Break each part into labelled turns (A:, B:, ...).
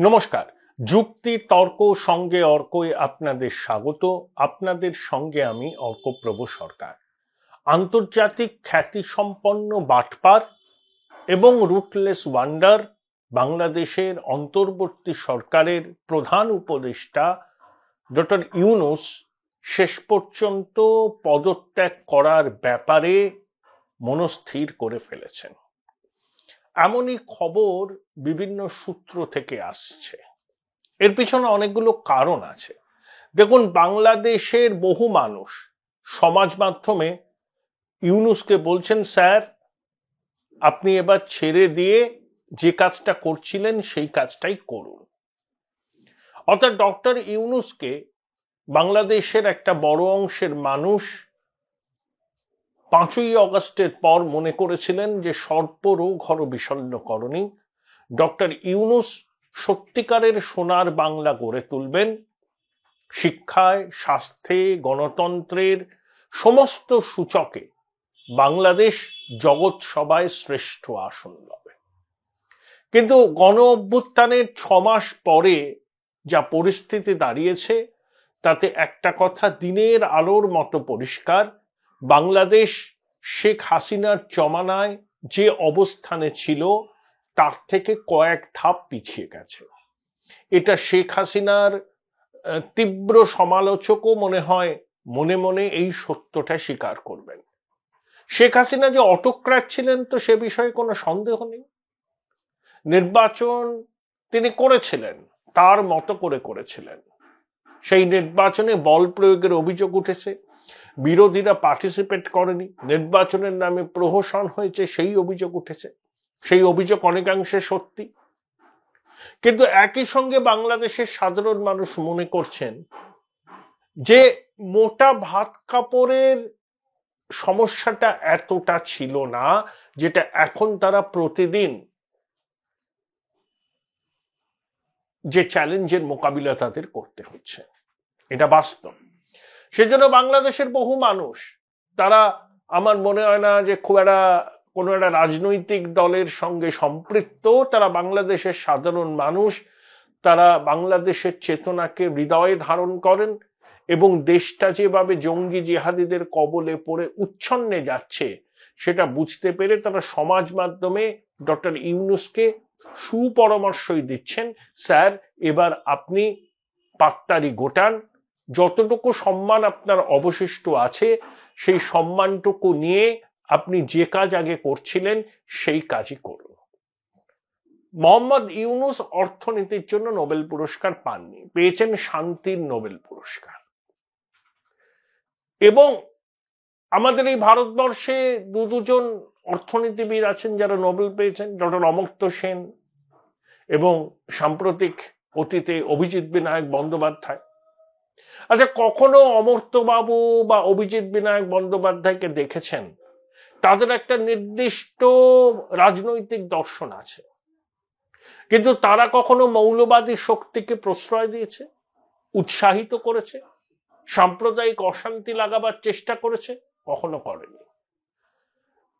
A: নমস্কার। যুক্তি তর্ক সঙ্গে অর্কই আপনাদের স্বাগত। আপনাদের সঙ্গে আমি অর্কপ্রভ সরকার। আন্তর্জাতিক খ্যাতিসম্পন্ন বাটপার এবং রুটলেস ওয়ান্ডার বাংলাদেশের অন্তর্বর্তী সরকারের প্রধান উপদেষ্টা ডক্টর ইউনূস শেষ পর্যন্ত পদত্যাগ করার ব্যাপারে মনস্থির করে ফেলেছেন। এমনই খবর বিভিন্ন সূত্র থেকে আসছে। এর পিছনে অনেকগুলো কারণ আছে। দেখুন, বাংলাদেশের বহু মানুষ সমাজ মাধ্যমে ইউনূসকে বলছেন, স্যার আপনি এবার ছেড়ে দিয়ে যে কাজটা করছিলেন সেই কাজটাই করুন। অর্থাৎ ডক্টর ইউনূসকে বাংলাদেশের একটা বড় অংশের মানুষ 5ই অগস্টের পর মনে করেছিলেন যে সর্বরোগ হরবিষণ্ণকরণী ডক্টর ইউনূস সত্যিকারের সোনার বাংলা গড়ে তুলবেন, শিক্ষায়, স্বাস্থ্যে, গণতন্ত্রের সমস্ত সূচকে বাংলাদেশ জগৎ সভায় শ্রেষ্ঠ আসন পাবে। কিন্তু গণ অভ্যুত্থানের 6 মাস পরে যা পরিস্থিতি দাঁড়িয়েছে তাতে একটা কথা দিনের আলোর মতো পরিষ্কার, বাংলাদেশ শেখ হাসিনার জমানায় যে অবস্থানে ছিল তার থেকে কয়েক ধাপ পিছিয়ে গেছে। এটা শেখ হাসিনার তীব্র সমালোচকও মনে হয় মনে মনে এই সত্যটা স্বীকার করবেন। শেখ হাসিনা যে অটোক্র্যাট ছিলেন তো সে বিষয়ে কোনো সন্দেহ নেই। নির্বাচন তিনি করেছিলেন, তার মতো করে করেছিলেন। সেই নির্বাচনে বল প্রয়োগের অভিযোগ উঠেছে, বিরোধীরা পার্টিসিপেট করেনি, নির্বাচনের নামে প্রহসন হয়েছে সেই অভিযোগ উঠেছে। সেই অভিযোগ অনেকাংশে সত্যি। কিন্তু একই সঙ্গে বাংলাদেশের সাধারণ মানুষ মনে করছেন যে মোটা ভাত কাপড়ের সমস্যাটা এতটা ছিল না যেটা এখন তারা প্রতিদিন যে চ্যালেঞ্জের মোকাবিলা তাদের করতে হচ্ছে, এটা বাস্তব। সেজন্য বাংলাদেশের বহু মানুষ, তারা আমার মনে হয় না যে খুব একটা কোনো একটা রাজনৈতিক দলের সঙ্গে সম্পৃক্ত, তারা বাংলাদেশের সাধারণ মানুষ, তারা বাংলাদেশের চেতনাকে হৃদয়ে ধারণ করেন এবং দেশটা যেভাবে জঙ্গি জিহাদিদের কবলে পড়ে উচ্ছন্নে যাচ্ছে সেটা বুঝতে পেরে তারা সমাজ মাধ্যমে ডক্টর ইউনূসকে সুপরামর্শই দিচ্ছেন, স্যার এবার আপনি পাত্তারি গোটান, যতটুকু সম্মান আপনার অবশিষ্ট আছে সেই সম্মানটুকু নিয়ে আপনি যে কাজ আগে করছিলেন সেই কাজই করুন। মোহাম্মদ ইউনূস অর্থনীতির জন্য নোবেল পুরস্কার পাননি, পেয়েছেন শান্তির নোবেল পুরস্কার। এবং আমাদের এই ভারতবর্ষে দুজন অর্থনীতিবিদ আছেন যারা নোবেল পেয়েছেন, ডক্টর অমর্ত্য সেন এবং সাম্প্রতিক অতীতে অভিজিৎ বিনায়ক বন্দ্যোপাধ্যায়। আচ্ছা, কখনো অমর্ত্যবাবু বা অভিজিৎ বিনায়ক বন্দ্যোপাধ্যায়কে দেখেছেন? তাদের একটা নির্দিষ্ট রাজনৈতিক দর্শন আছে, কিন্তু তারা কখনো মৌলবাদী শক্তিকে প্রশ্রয় দিয়েছে, উৎসাহিত করেছে, সাম্প্রদায়িক অশান্তি লাগাবার চেষ্টা করেছে? কখনো করেনি।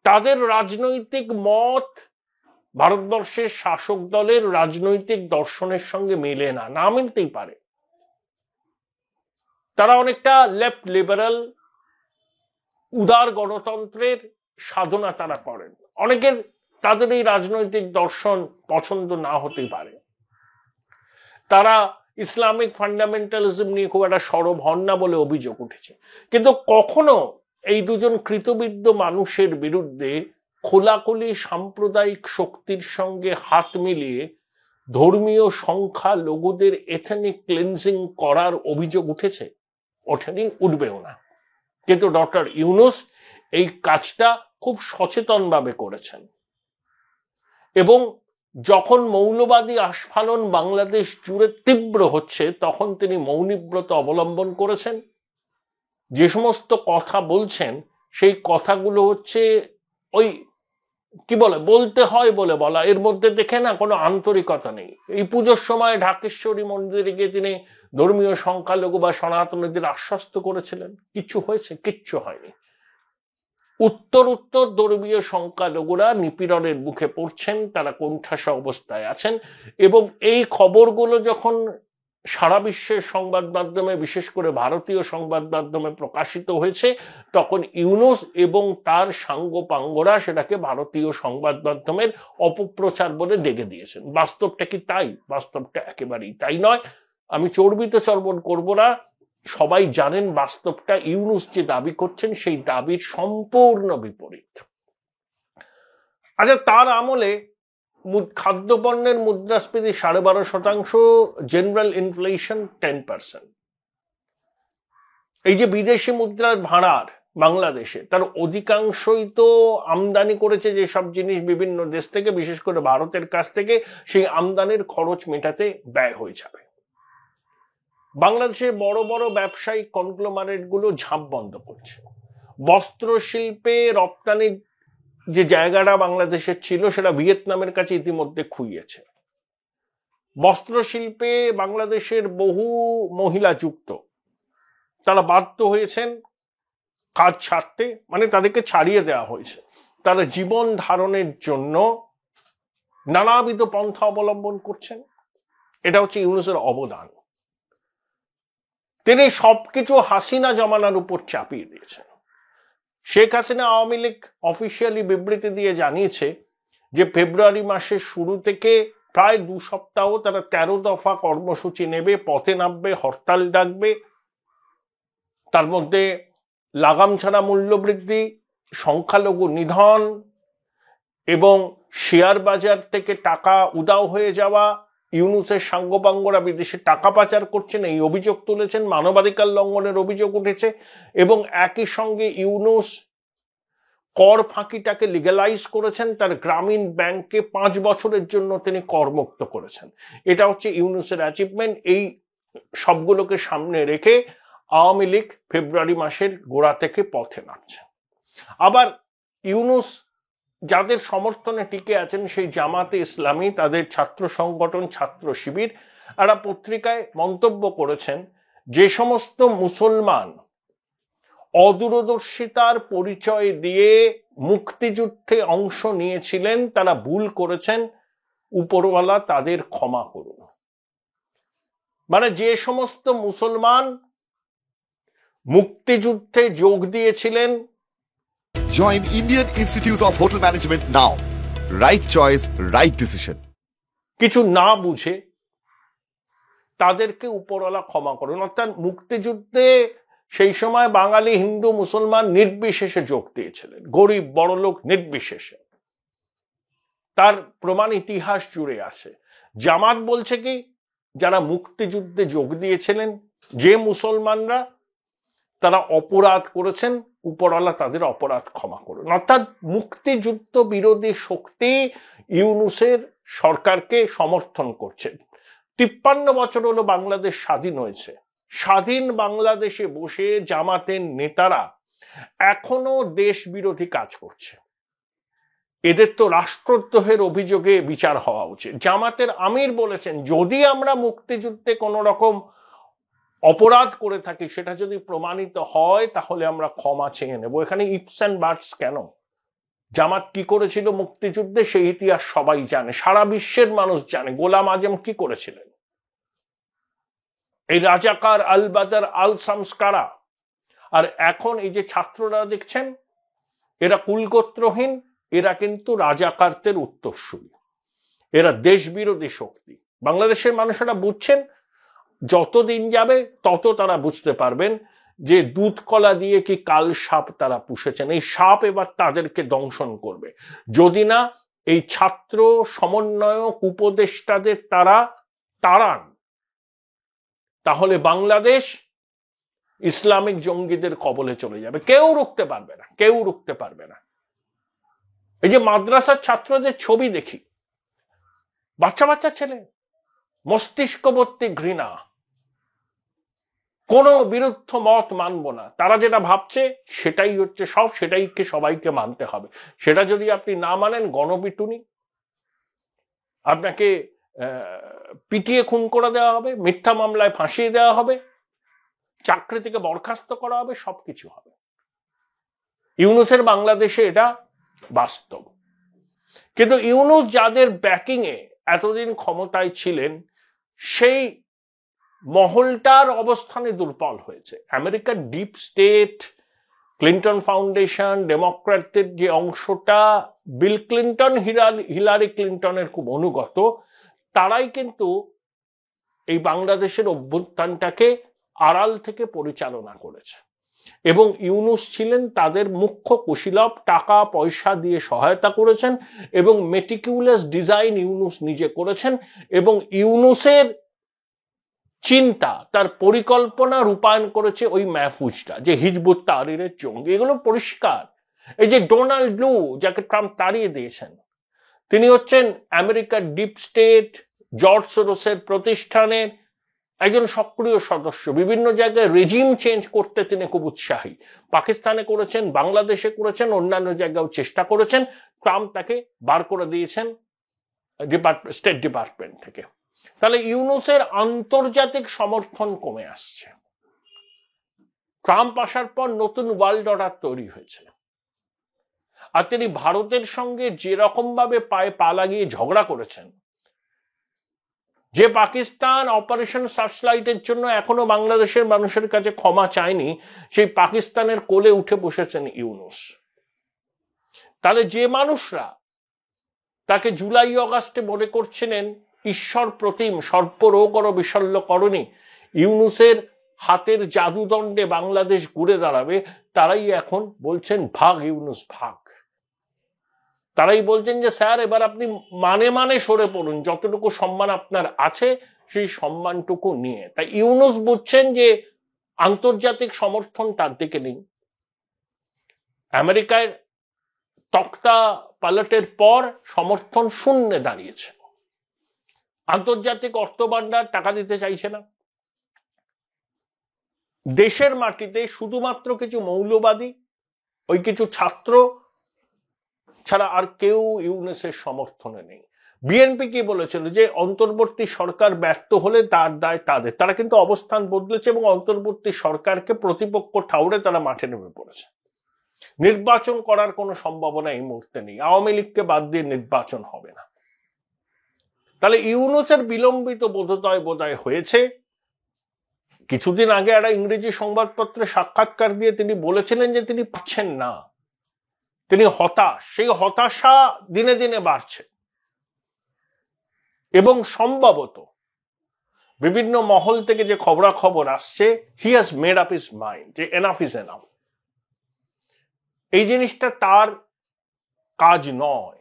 A: তাদের রাজনৈতিক মত ভারতবর্ষের শাসক দলের রাজনৈতিক দর্শনের সঙ্গে মেলে না, না মিলতেই পারে। তারা অনেকটা লেফট লিবারাল উদার গণতন্ত্রের সাধনা তারা করেন। অনেকের তাদের এই রাজনৈতিক দর্শন পছন্দ না হতেই পারে, তারা ইসলামিক ফান্ডামেন্টালিজম নিয়ে খুব একটা সরব হন না বলে অভিযোগ উঠেছে। কিন্তু কখনো এই দুজন কৃতবিদ্য মানুষের বিরুদ্ধে খোলাখুলি সাম্প্রদায়িক শক্তির সঙ্গে হাত মিলিয়ে ধর্মীয় সংখ্যা লঘুদের এথনিক ক্লিনজিং করার অভিযোগ উঠেছে? ওঠেনি, উঠবেও না। কিন্তু ডক্টর ইউনূস এই কাজটা খুব সচেতনভাবে করেছেন এবং যখন মৌলবাদী আস্ফালন বাংলাদেশ জুড়ে তীব্র হচ্ছে তখন তিনি মৌনীব্রত অবলম্বন করেছেন। যে সমস্ত কথা বলছেন সেই কথাগুলো হচ্ছে ওই কি বলে, বলতে হয় বলে বলা, এর মধ্যে দেখে না কোনো আন্তরিকতা নেই। এই পুজোর সময় ঢাকেশ্বরী মন্দিরে গিয়ে তিনি ধর্মীয় সংখ্যালঘু বা সনাতনীদের আশ্বস্ত করেছিলেন, কিচ্ছু হয়েছে? কিচ্ছু হয়নি। উত্তর উত্তর ধর্মীয় সংখ্যালঘুরা নিপীড়নের মুখে পড়ছেন, তারা কোণঠাসা অবস্থায় আছেন। এবং এই খবরগুলো যখন সারা বিশ্বের সংবাদ মাধ্যমে, বিশেষ করে ভারতীয় সংবাদ মাধ্যমে প্রকাশিত হয়েছে, তখন ইউনূস এবং তার সাঙ্গপাঙ্গরা সেটাকে ভারতীয় সংবাদ মাধ্যমের অপপ্রচার বলে দেখে দিয়েছেন। বাস্তবটা কি তাই? বাস্তবটা একেবারেই তাই নয়। আমি চর্বিত চর্বণ করব না, সবাই জানেন বাস্তবটা ইউনূস যে দাবি করছেন সেই দাবির সম্পূর্ণ বিপরীত। আচ্ছা, তার আমলে খাদ্যপণ্যের মুদ্রাস্ফীতি 12.5%, জেনারেল ইনফ্লেশন 10%। এই যে বিদেশি মুদ্রার ভাড়ার বাংলাদেশে, তার অধিকাংশই তো আমদানি করেছে যেসব জিনিস বিভিন্ন দেশ থেকে, বিশেষ করে ভারতের কাছ থেকে, সেই আমদানির খরচ মেটাতে ব্যয় হয়ে যাবে। বাংলাদেশে বড় বড় ব্যবসায়িক কনগ্লোমারেট গুলো ঝাঁপ বন্ধ করছে। বস্ত্র শিল্পে রপ্তানির যে জায়গাটা বাংলাদেশের ছিল সেটা ভিয়েতনামের কাছে ইতিমধ্যে খুইয়েছে। বস্ত্র শিল্পে বাংলাদেশের বহু মহিলা যুক্ত, তারা বাধ্য হয়েছেন কাজ ছাড়তে, মানে তাদেরকে ছাড়িয়ে দেওয়া হয়েছে। তারা জীবন ধারণের জন্য নানাবিধ পন্থা অবলম্বন করছেন। এটা হচ্ছে ইউনূসের অবদান। তিনি সবকিছু হাসিনা জমানার উপর চাপিয়ে দিয়েছেন। শেখ হাসিনা আওয়ামী লীগ অফিসিয়ালি বিবৃতি দিয়ে জানিয়েছে যে ফেব্রুয়ারি মাসের শুরু থেকে প্রায় 2 সপ্তাহ তারা 13 দফা কর্মসূচি নেবে, পথে নামবে, হরতাল ডাকবে। তার মধ্যে লাগাম ছাড়া মূল্যবৃদ্ধি, সংখ্যালঘু নিধন এবং শেয়ার বাজার থেকে টাকা উধাও হয়ে যাওয়া, ইউনূসের সাঙ্গপাঙ্গরা বিদেশে টাকা পাচার করছেন এই অভিযোগ তুলেছেন, মানবাধিকার লঙ্ঘনের অভিযোগ উঠেছে। এবং একই সঙ্গে ইউনূস কর ফাঁকিটাকে লিগ্যালাইজ করেছেন, তার গ্রামীণ ব্যাংকে 5 বছরের জন্য তিনি করমুক্ত করেছেন। এটা হচ্ছে ইউনূসের অ্যাচিভমেন্ট। এই সবগুলোকে সামনে রেখে আওয়ামী লীগ ফেব্রুয়ারি মাসের গোড়া থেকে পথে নামছে। আবার ইউনূস যাদের সমর্থনে টিকে আছেন সেই জামাতে ইসলামী, তাদের ছাত্র সংগঠন ছাত্র শিবির, একটা পত্রিকায় মন্তব্য করেছেন যে সমস্ত মুসলমান অদূরদর্শিতার পরিচয় দিয়ে মুক্তিযুদ্ধে অংশ নিয়েছিলেন তারা ভুল করেছেন, উপরওয়ালা তাদের ক্ষমা করুন। মানে যে সমস্ত মুসলমান মুক্তিযুদ্ধে যোগ দিয়েছিলেন।
B: Join Indian Institute of Hotel Management now. Right choice, right decision.
A: কিছু না বুঝে তাদেরকে উপরওয়ালা ক্ষমা করুন। অর্থাৎ মুক্তিযুদ্ধে সেই সময় বাঙালি হিন্দু মুসলমান নির্বিশেষে যোগ দিয়েছিলেন, গরিব বড়লোক নির্বিশেষে। তার প্রমাণ ইতিহাস জুড়ে আছে। জামাত বলছে কি, যারা মুক্তিযুদ্ধে যোগ দিয়েছিলেন, যে মুসলমানরা তারা অপরাধ করেছেন, উপরওয়ালা তাদের অপরাধ ক্ষমা করুন। অর্থাৎ মুক্তিযুদ্ধ বিরোধী শক্তি ইউনূসের সরকারকে সমর্থন করছে। 53 বছর হলো বাংলাদেশ স্বাধীন হয়েছে। স্বাধীন বাংলাদেশে বসে জামাতের নেতারা এখনো দেশ বিরোধী কাজ করছে। এদের তো রাষ্ট্রদ্রোহের অভিযোগে বিচার হওয়া উচিত। জামাতের আমির বলেছেন, যদি আমরা মুক্তিযুদ্ধে কোন রকম অপরাধ করে থাকি, সেটা যদি প্রমাণিত হয় তাহলে আমরা ক্ষমা চেয়ে নেব। এখানে ইফস অ্যান্ড বাটস কেন? জামাত কি করেছিল মুক্তিযুদ্ধে সেই ইতিহাস সবাই জানে, সারা বিশ্বের মানুষ জানে। গোলাম আজম কি করেছিলেন? এই রাজাকার, আল বাদার, আল সামস্কারা। আর এখন এই যে ছাত্ররা দেখছেন, এরা কুলগোত্রহীন, এরা কিন্তু রাজাকারদের উত্তরসূরি, এরা দেশ বিরোধী শক্তি। বাংলাদেশের মানুষেরা বুঝছেন, যতদিন যাবে তত তারা বুঝতে পারবেন যে দুধ কলা দিয়ে কি কাল সাপ তারা পুষেছেন। এই সাপ এবার তাদেরকে দংশন করবে যদি না এই ছাত্র সমন্বয়ক উপদেষ্টাদের তারা তাড়ান। তাহলে বাংলাদেশ ইসলামিক জঙ্গিদের কবলে চলে যাবে। কেউ রুখতে পারবে না, কেউ রুখতে পারবে না। এই যে মাদ্রাসার ছাত্রদের ছবি দেখি, বাচ্চা বাচ্চা ছেলে, মস্তিষ্কবর্তী ঘৃণা, কোন বিরুদ্ধ মত মানব না। তারা যেটা ভাবছে সেটাই হচ্ছে সব, সেটাইকে সবাইকে মানতে হবে। সেটা যদি আপনি না মানেন, গণপিটুনি, আপনাকে পিটিয়ে খুন করে দেওয়া হবে, মিথ্যা মামলায় ফাঁসিয়ে দেওয়া হবে, চাকরি থেকে বরখাস্ত করা হবে, সবকিছু হবে। ইউনূসের বাংলাদেশে এটা বাস্তব। কিন্তু ইউনূস যাদের ব্যাকিং এ এতদিন ক্ষমতায় ছিলেন, সেই মহলটার অবস্থানে দুর্বল হয়েছে। আমেরিকার ডিপ স্টেট, ক্লিন্টন ফাউন্ডেশন, ডেমোক্র্যাটদের যে অংশটা বিল ক্লিন্টন, হিলারি ক্লিন্টনের খুব অনুগত, তারাই কিন্তু এই বাংলাদেশের অভ্যুত্থানটাকে আড়াল থেকে পরিচালনা করেছে। এবং ইউনূস ছিলেন তাদের মুখ্য কুশীলব, টাকা পয়সা দিয়ে সহায়তা করেছেন এবং মেটিকিউলাস ডিজাইন ইউনূস নিজে করেছেন। এবং ইউনূসের চিন্তা, তার পরিকল্পনা রূপায়ণ করেছে ওই মাহফুজটা, যে হিজবুত তাহরিরের জঙ্গি। এগুলো পরিষ্কার। এই যে ডোনাল্ড লু, যাকে ট্রাম্প তাড়িয়ে দিয়েছেন, তিনি হচ্ছেন আমেরিকার ডিপ স্টেট, জর্জ সোরসের প্রতিষ্ঠানের একজন সক্রিয় সদস্য। বিভিন্ন জায়গায় রেজিম চেঞ্জ করতে তিনি খুব উৎসাহী। পাকিস্তানে করেছেন, বাংলাদেশে করেছেন, অন্যান্য জায়গাও চেষ্টা করেছেন। ট্রাম্প তাকে বার করে দিয়েছেন স্টেট ডিপার্টমেন্ট থেকে। তাহলে ইউনূসের আন্তর্জাতিক সমর্থন কমে আসছে। ট্রাম্প আসার পর নতুন ওয়ার্ল্ড অর্ডার তৈরি হয়েছে। আর তিনি ভারতের সঙ্গে যেরকম ভাবে পায়ে পা লাগিয়ে ঝগড়া করেছেন, যে পাকিস্তান অপারেশন সার্চলাইটের জন্য এখনো বাংলাদেশের মানুষের কাছে ক্ষমা চায়নি, সেই পাকিস্তানের কোলে উঠে বসেছেন ইউনূস। তাহলে যে মানুষরা তাকে জুলাই অগাস্টে মনে করছিলেন ঈশ্বর প্রতিম, সর্বরোগর বিশল্যকরণী, ইউনূসের হাতের জাদুদণ্ডে বাংলাদেশ ঘুরে দাঁড়াবে, তারাই এখন বলছেন ভাগ ইউনূস ভাগ। তারাই বলছেন যে স্যার, এবার আপনি মানে সরে পড়ুন, যতটুকু সম্মান আপনার আছে সেই সম্মানটুকু নিয়ে। তাই ইউনূস বুঝছেন যে আন্তর্জাতিক সমর্থন তার দিকে নেই। আমেরিকায় তক্তা পালটের পর সমর্থন শূন্যে দাঁড়িয়েছে। আন্তর্জাতিক অর্থভান্ডার টাকা দিতে চাইছে না। দেশের মাটিতে শুধুমাত্র কিছু মৌলবাদী, ওই কিছু ছাত্র ছাড়া আর কেউ ইউনূসের সমর্থনে নেই। বিএনপি কি বলেছিল যে অন্তর্বর্তী সরকার ব্যর্থ হলে তার দায় তাদের। তারা কিন্তু অবস্থান বদলেছে এবং অন্তর্বর্তী সরকারকে প্রতিপক্ষ ঠাউরে তারা মাঠে নেমে পড়েছে। নির্বাচন করার কোনো সম্ভাবনা এই মুহূর্তে নেই। আওয়ামী লীগকে বাদ দিয়ে নির্বাচন হবে না। তাহলে ইউনূসের বিলম্বিত বোধহয় হয়েছে। কিছুদিন আগে একটা ইংরেজি সংবাদপত্রে সাক্ষাৎকার দিয়ে তিনি বলেছিলেন যে তিনি পাচ্ছেন না, তিনি হতাশ। সেই হতাশা দিনে দিনে বাড়ছে এবং সম্ভবত বিভিন্ন মহল থেকে যে খবরাখবর আসছে, হি has made up his mind যে এনাফ ইজ এনাফ। এই জিনিসটা তার কাজ নয়।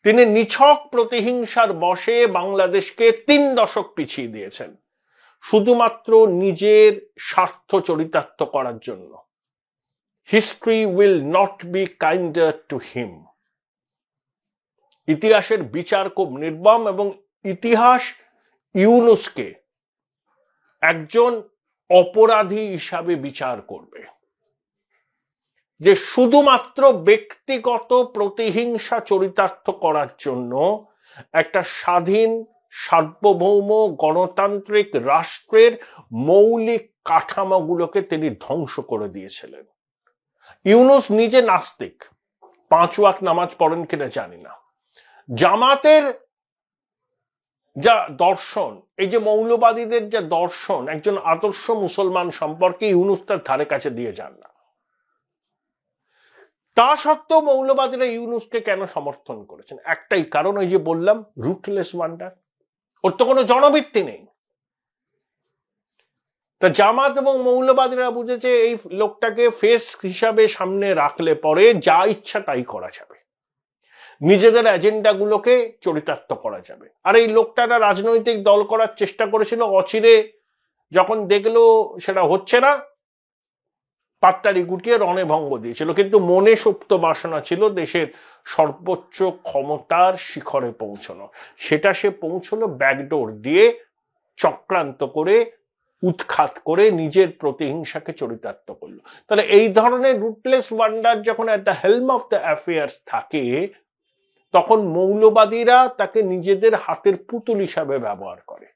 A: তিনি নিছক প্রতিহিংসার বশে বাংলাদেশকে 3 দশক পিছিয়ে দিয়েছেন শুধুমাত্র নিজের স্বার্থ চরিতার্থ করার জন্য। History will not be kinder to him. ইতিহাসের বিচার খুব নির্মম এবং ইতিহাস ইউনূসকে একজন অপরাধী হিসাবে বিচার করবে, যে শুধুমাত্র ব্যক্তিগত প্রতিহিংসা চরিতার্থ করার জন্য একটা স্বাধীন সার্বভৌম গণতান্ত্রিক রাষ্ট্রের মৌলিক কাঠামোগুলোকে তিনি ধ্বংস করে দিয়েছিলেন। ইউনূস নিজে নাস্তিক, 5 ওয়াক্ত নামাজ পড়েন কিনা জানি না। জামাতের যা দর্শন, এই যে মৌলবাদীদের যা দর্শন, একজন আদর্শ মুসলমান সম্পর্কে ইউনূস তার ধারে কাছে দিয়ে যান না। তা সত্ত্বেও মৌলবাদীরা ইউনূসকে কেন সমর্থন করেছেন? একটাই কারণ, ওই যে বললাম, রুটলেস ওয়ান্ডার। ওর তো কোনো জনভিত্তি নেই। তা জামাত এবং মৌলবাদীরা বুঝেছে এই লোকটাকে ফেস হিসাবে সামনে রাখলে পরে যা ইচ্ছা তাই করা যাবে, নিজেদের এজেন্ডাগুলোকে চরিতার্থ করা যাবে। আর এই লোকটারা রাজনৈতিক দল করার চেষ্টা করেছিল, অচিরে যখন দেখলো সেটা হচ্ছে না, পাত্তারি গুটিয়ে রণে ভঙ্গ দিয়েছিল। কিন্তু মনে সুপ্ত বাসনা ছিল দেশের সর্বোচ্চ ক্ষমতার শিখরে পৌঁছানো। সেটা সে পৌঁছলো ব্যাকডোর দিয়ে, চক্রান্ত করে, উৎখাত করে নিজের প্রতিহিংসাকে চরিতার্থ করলো। তাহলে এই ধরনের রুটলেস ওয়ান্ডার যখন at the helm of the affairs থাকে, তখন মৌলবাদীরা তাকে নিজেদের হাতের পুতুল হিসাবে ব্যবহার করে।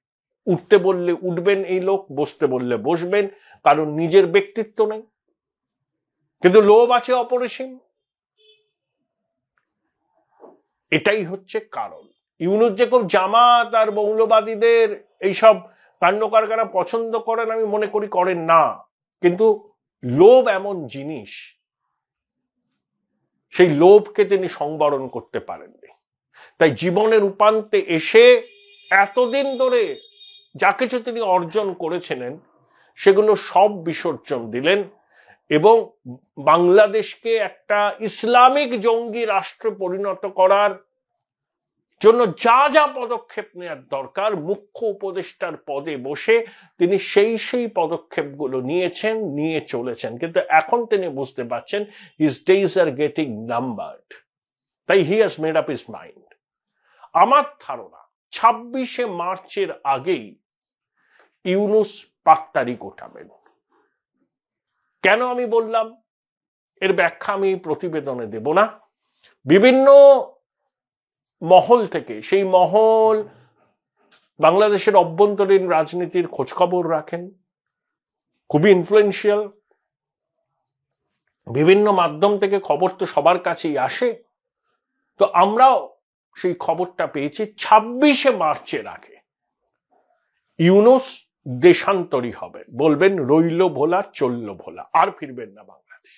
A: উঠতে বললে উঠবেন এই লোক, বসতে বললে বসবেন, কারণ নিজের ব্যক্তিত্ব নেই। কিন্তু লোভ আছে অপরিসীম। এটাই হচ্ছে কারণ। ইউনূস যে খুব জামাত আর মৌলবাদীদের এইসব কাণ্ড কারখানা পছন্দ করেন আমি মনে করি করেন না, কিন্তু লোভ এমন জিনিস, সেই লোভকে তিনি সংবরণ করতে পারেননি। তাই জীবনের উপান্তে এসে এতদিন ধরে যা কিছু তিনি অর্জন করেছিলেন সেগুলো সব বিসর্জন দিলেন এবং বাংলাদেশকে একটা ইসলামিক জঙ্গি রাষ্ট্রে পরিণত করার জন্য যা যা পদক্ষেপ নেওয়ার দরকার মুখ্য উপদেষ্টার পদে বসে তিনি সেই পদক্ষেপগুলো নিয়েছেন, নিয়ে চলেছেন। কিন্তু এখন তিনি বুঝতে পারছেন his days are getting numbered, তাই he has made up his mind. আমার ধারণা 26শে মার্চের আগেই ইউনূস পাত্তারি গোটাবেন। কেন আমি বললাম, এর ব্যাখ্যা আমি প্রতিবেদনে দেব না। বিভিন্ন মহল থেকে, সেই মহল বাংলাদেশের অভ্যন্তরীণ রাজনীতির খোঁজখবর রাখেন, খুবই ইনফ্লুয়েন্সিয়াল, বিভিন্ন মাধ্যম থেকে খবর তো সবার কাছেই আসে। তো আমরাও সেই খবরটা পেয়েছি 26শে মার্চের আগে ইউনূস দেশান্তরী হবে, বলবেন রইল ভোলা চলল ভোলা, আর ফিরবেন না বাংলাদেশ।